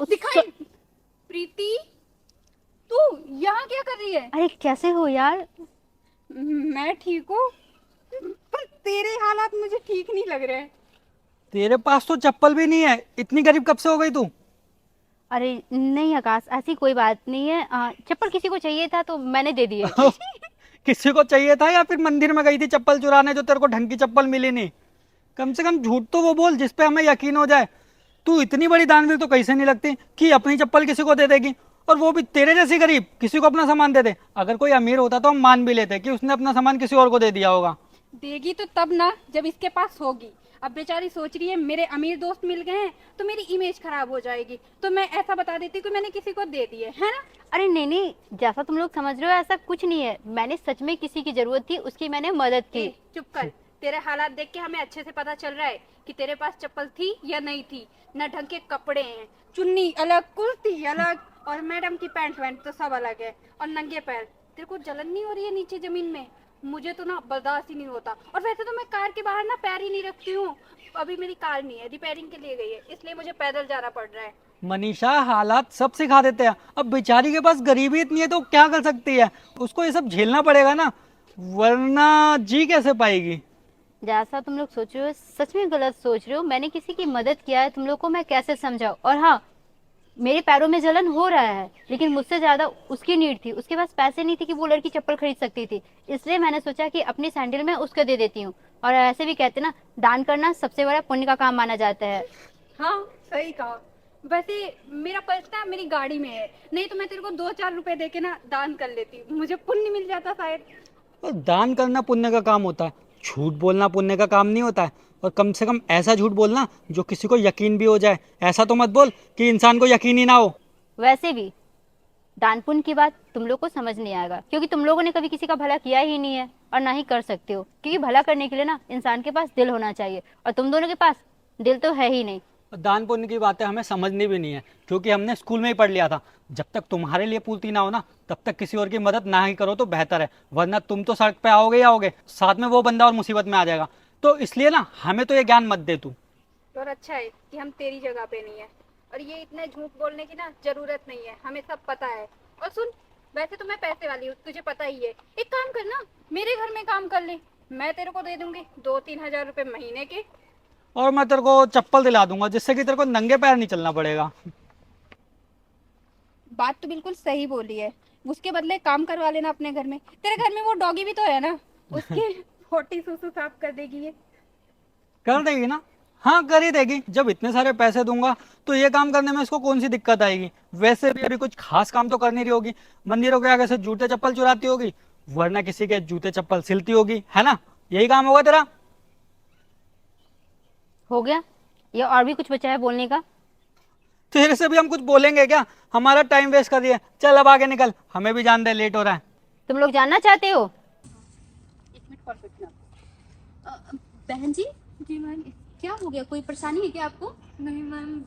दिखाई। प्रीति, तू यहाँ क्या कर रही है? अरे कैसे हो यार? मैं ठीक हूँ, पर तेरे हालात मुझे ठीक नहीं लग रहे हैं। तेरे पास तो चप्पल भी नहीं है, इतनी गरीब कब से हो गई तू? अरे नहीं आकाश, ऐसी कोई बात नहीं है। चप्पल किसी को चाहिए था तो मैंने दे दिए। किसी को चाहिए था या फिर मंदिर में गई थी चप्पल चुराने जो तेरे को ढंग की चप्पल मिली नहीं? कम से कम झूठ तो वो बोल जिस पे हमें यकीन हो जाए। तू इतनी बड़ी दानवीर तो कैसे नहीं लगती कि अपनी चप्पल किसी को दे देगी, और वो भी तेरे जैसी गरीब किसी को अपना सामान दे दे। अगर कोई अमीर होता तो हम मान भी लेते कि उसने अपना सामान किसी और को दे दिया होगा। देगी तो तब ना जब इसके पास होगी। अब बेचारी सोच रही है मेरे अमीर दोस्त मिल गए हैं तो मेरी इमेज खराब हो जाएगी, तो मैं ऐसा बता देती कि मैंने किसी को दे दिए, है ना? अरे नहीं नहीं, जैसा तुम लोग समझ रहे हो ऐसा कुछ नहीं है। मैंने सच में किसी की जरूरत थी, उसकी मैंने मदद की। चुप कर। तेरे हालात देख के हमें अच्छे से पता चल रहा है कि तेरे पास चप्पल थी या नहीं थी। न ढंग के कपड़े हैं, चुन्नी अलग, कुर्ती अलग, और मैडम की पैंट वैंट तो सब अलग है, और नंगे पैर। तेरे को जलन नहीं हो रही है नीचे जमीन में? मुझे तो ना बर्दाश्त ही नहीं होता। और वैसे तो मैं कार के बाहर ना पैर ही नहीं रखती हूँ। अभी मेरी कार नहीं है, रिपेयरिंग के लिए गई है, इसलिए मुझे पैदल जाना पड़ रहा है। मनीषा, हालात सब सिखा देते हैं। अब बेचारी के पास गरीबी इतनी है तो क्या कर सकती है? उसको ये सब झेलना पड़ेगा ना, वरना जी कैसे पाएगी? जैसा तुम लोग सोच रहे हो सच में गलत सोच रहे हो। मैंने किसी की मदद किया है, तुम लोग को मैं कैसे समझाऊं? और हाँ, मेरे पैरों में जलन हो रहा है, लेकिन मुझसे ज्यादा उसकी नीड थी। उसके पास पैसे नहीं थे कि वो लड़की चप्पल खरीद सकती थी, इसलिए मैंने सोचा कि अपनी सैंडल में उसको दे देती हूँ। और ऐसे भी कहते ना, दान करना सबसे बड़ा पुण्य का काम माना जाता है। हाँ, सही कहा। वैसे मेरा पर्स ना मेरी गाड़ी में है, नहीं तो मैं तेरे को 2-4 रुपए दे के ना दान कर लेती, मुझे पुण्य मिल जाता शायद। और दान करना पुण्य का काम होता है, झूठ बोलना पुण्य का काम नहीं होता है। और कम से कम ऐसा झूठ बोलना जो किसी को यकीन भी हो जाए। ऐसा तो मत बोल कि इंसान को यकीन ही ना हो। वैसे भी दान पुण्य की बात तुम लोग को समझ नहीं आएगा, क्योंकि तुम लोगों ने कभी किसी का भला किया ही नहीं है और ना ही कर सकते हो। क्योंकि भला करने के लिए ना इंसान के पास दिल होना चाहिए, और तुम दोनों के पास दिल तो है ही नहीं। और दान पुण्य की बातें हमें समझनी भी नहीं है, क्योंकि हमने स्कूल में ही पढ़ लिया था, जब तक तुम्हारे लिए पूर्ति ना हो ना तब तक किसी और की मदद ना ही करो तो बेहतर है। वरना तुम तो सड़क पे आओगे ही आओगे, साथ में वो बंदा और मुसीबत में आ जाएगा। तो इसलिए ना हमें तो ये ज्ञान मत दे तू। और अच्छा है कि हम तेरी जगह पे नहीं है, और ये इतने झूठ बोलने की ना जरूरत नहीं है, हमें सब पता है। और सुन, वैसे तो मैं पैसे वाली हूँ, तुझे पता ही है। एक काम करना, मेरे घर में काम कर ले, मैं तेरे को दे दूंगी 2-3 हजार रुपए महीने के। और मैं तेरे को चप्पल दिला दूंगा जिससे कि तेरे को नंगे पैर नहीं चलना पड़ेगा। बात तो बिल्कुल सही बोली है। उसके बदले काम करवा लेना अपने घर में। तेरे घर में वो डॉगी भी तो है ना, उसके फोटी सुसु साफ कर देगी ये। कर देगी ना? हाँ, कर ही देगी। जब इतने सारे पैसे दूंगा तो ये काम करने में इसको कौन सी दिक्कत आएगी? वैसे भी अभी कुछ खास काम तो कर नहीं रही होगी, मंदिरों के आगे से जूते चप्पल चुराती होगी, वरना किसी के जूते चप्पल सिलती होगी, है ना? यही काम होगा तेरा। हो गया? या और भी कुछ बचा है बोलने का? तेरे से भी हम कुछ बोलेंगे क्या? हमारा टाइम वेस्ट कर दिया, चल अब आगे निकल, हमें भी जान दे, लेट हो रहा है। तुम लोग जानना चाहते हो? एक मिनट कॉल करना। बहन जी, जी मैम। क्या हो गया? कोई परेशानी है क्या आपको? नहीं मैम,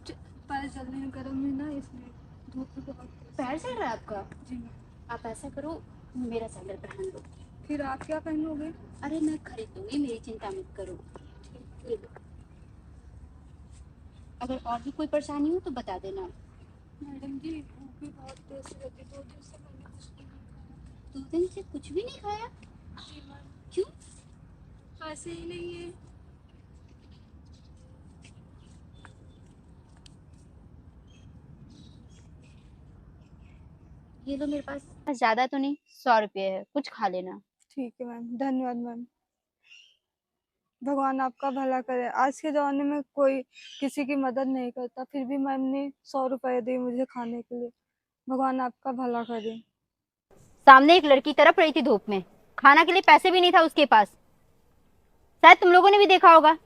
पैर चलने में गर्म है ना, इसलिए धूप भी बहुत। पैर चल रहा है आपका? जी मैम। आप ऐसा करो, मेरा सैंडल पहन लो। फिर आप क्या पहनोगे? अरे मैं खरीद दूंगी, मेरी चिंता मत करो। ये लो। अगर और भी कोई परेशानी हो तो बता देना। मैडम जी, भूख भी बहुत तेज से लगी, 2 दिन से मैंने कुछ नहीं खाया। 2 दिन से कुछ भी नहीं खाया? जी मैम। क्यों? पैसे ही नहीं है। ये लो मेरे पास। ज्यादा तो नहीं, 100 रुपये है, कुछ खा लेना। ठीक है मैम, धन्यवाद मैम। भगवान आपका भला करे। आज के ज़माने में कोई किसी की मदद नहीं करता, फिर भी मैम ने 100 रुपए दिए मुझे खाने के लिए। भगवान आपका भला करे। सामने एक लड़की तड़प रही थी धूप में, खाना के लिए पैसे भी नहीं था उसके पास। शायद तुम लोगों ने भी देखा होगा।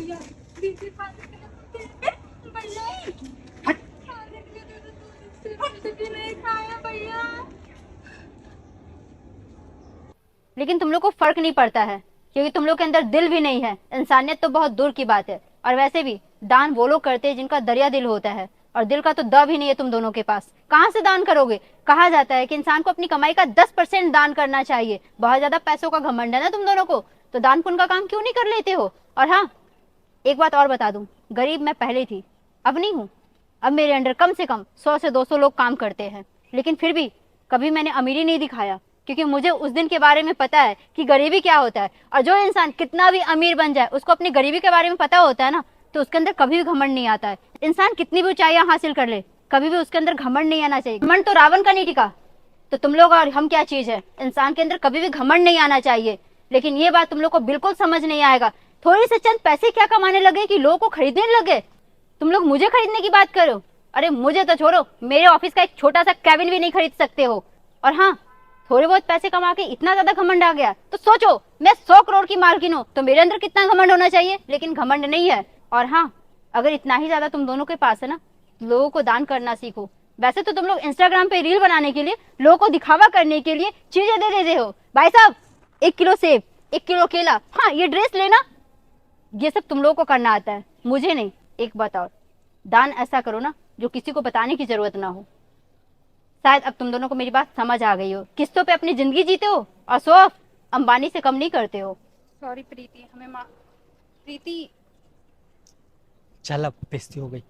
लेकिन तुम लोग को फर्क नहीं पड़ता है, क्योंकि तुम लोग के अंदर दिल भी नहीं है। इंसानियत तो बहुत दूर की बात है। और वैसे भी दान वो लोग करते हैं जिनका दरिया दिल होता है, और दिल का तो द भी नहीं है तुम दोनों के पास। कहाँ से दान करोगे? कहा जाता है कि इंसान को अपनी कमाई का 10% दान करना चाहिए। बहुत ज्यादा पैसों का घमंड है ना तुम दोनों को, तो दान पुण्य का काम क्यों नहीं कर लेते हो? और हाँ, एक बात और बता दूं, गरीब मैं पहले थी, अब नहीं हूं। अब मेरे अंडर कम से कम 100 से 200 लोग काम करते हैं, लेकिन फिर भी कभी मैंने अमीरी नहीं दिखाया, क्योंकि मुझे उस दिन के बारे में पता है कि गरीबी क्या होता है। और जो इंसान कितना भी अमीर बन जाए, उसको अपनी गरीबी के बारे में पता होता है ना, तो उसके अंदर कभी भी घमंड नहीं आता है। इंसान कितनी भी ऊंचाइयां हासिल कर ले, कभी भी उसके अंदर घमंड नहीं आना चाहिए। घमंड तो रावण का नहीं टिका, तो तुम लोग और हम क्या चीज है? इंसान के अंदर कभी भी घमंड नहीं आना चाहिए। लेकिन ये बात तुम लोग को बिल्कुल समझ नहीं आएगा। थोड़ी से चंद पैसे क्या कमाने लगे कि लोगों को खरीदने लगे। तुम लोग मुझे खरीदने की बात करो, अरे मुझे तो छोड़ो, मेरे ऑफिस का एक छोटा सा कैबिन भी नहीं खरीद सकते हो। और हाँ, थोड़े बहुत पैसे कमा के इतना ज्यादा घमंड आ गया, तो सोचो मैं 100 करोड़ की मालकिन हूँ, तो मेरे अंदर कितना घमंड होना चाहिए। लेकिन घमंड नहीं है। और हाँ, अगर इतना ही ज्यादा तुम दोनों के पास है ना, लोगों को दान करना सीखो। वैसे तो तुम लोग इंस्टाग्राम पे रील बनाने के लिए, लोगों को दिखावा करने के लिए चीजें दे देते हो। भाई साहब 1 किलो सेब, 1 किलो केला, हाँ ये ड्रेस लेना, ये सब तुम लोगों को करना आता है, मुझे नहीं। एक बात और, दान ऐसा करो ना जो किसी को बताने की जरूरत ना हो। शायद अब तुम दोनों को मेरी बात समझ आ गई हो। किस्तों पे अपनी जिंदगी जीते हो और शो ऑफ अंबानी से कम नहीं करते हो। सॉरी प्रीति, हमें प्रीति चल अब बेइज्जती हो गई।